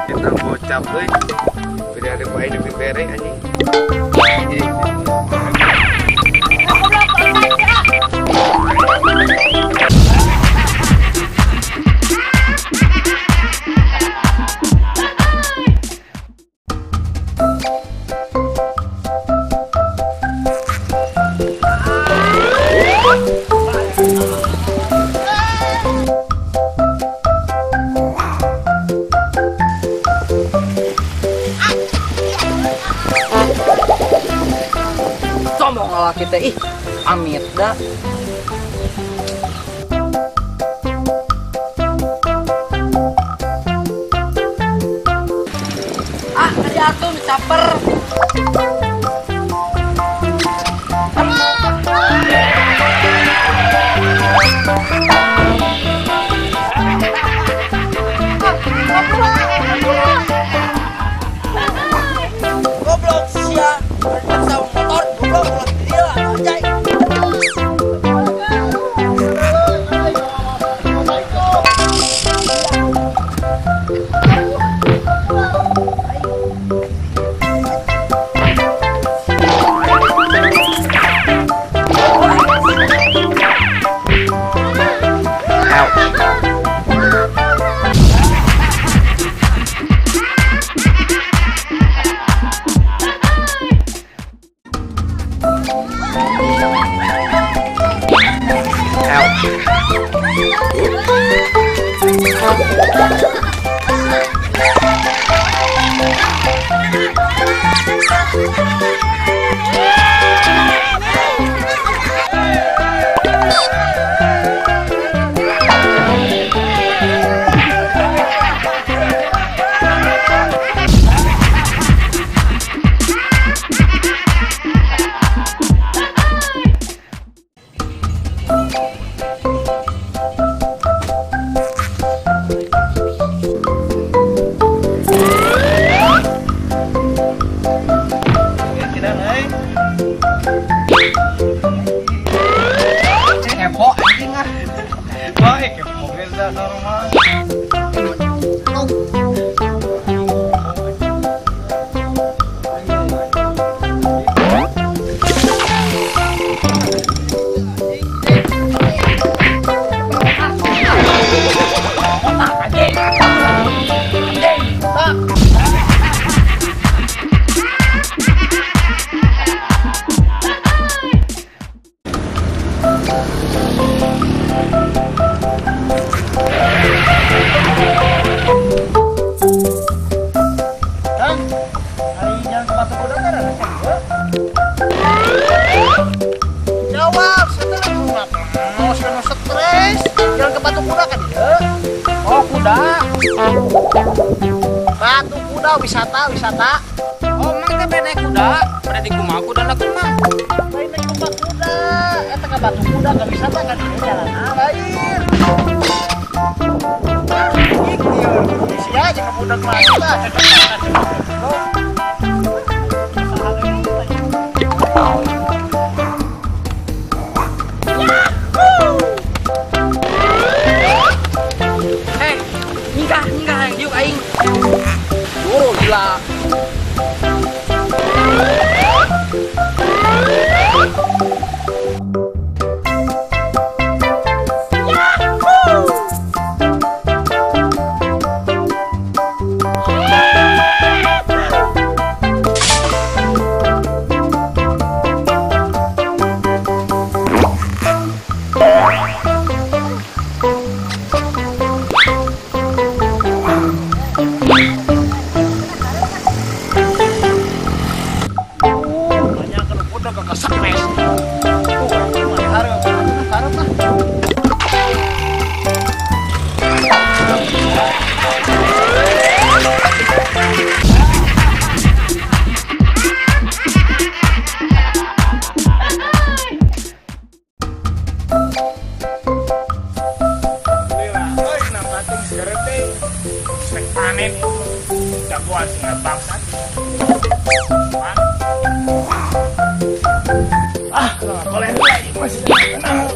Kita bocap euy. Beda ada bae di bere anjing. Sombong lah kita, ih amit dah. Ah, tadi atun caper. Goblok sia, paksa motor goblok dia anjay. Jawab, setelah rumah stres, jalan ke Batu Kuda kan ya? Oh, kuda. Batu Kuda wisata. Oh, emang kita naik kuda. Pada di kumaku dan aku mah. Lain naik ke Batu Kuda, tengah Batu Kuda ke wisata kan ya? Jalan lain. Isi aja ke budak lagi lah. Nikah, yuk aing. Dulu gila. Boleh lagi masih tenang.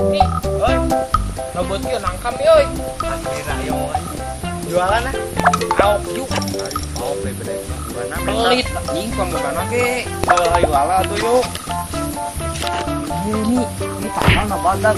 Nih, oi. Robot kieu nangkam nih, oi. Kira yang jualan ah. Aok juga. Oh, beda. Mana Pelit anjing pembukana ge. ayo ala tuh yuk. Ini tangan na badak.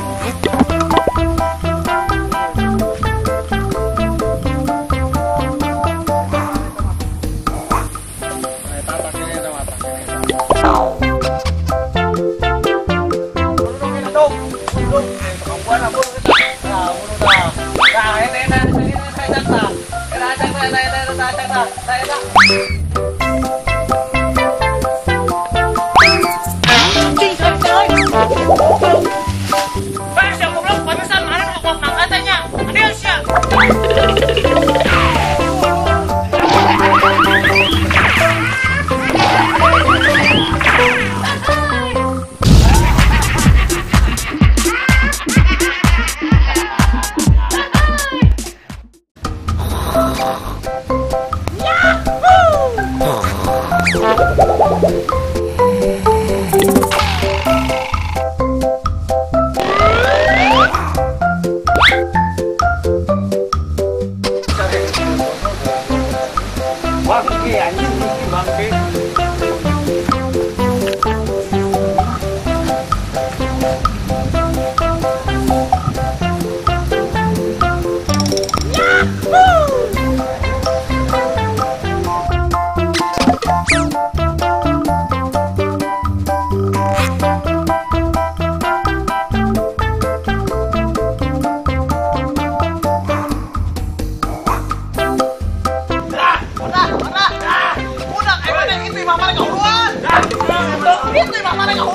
Bangke anjing bangke. Itu mah mana kau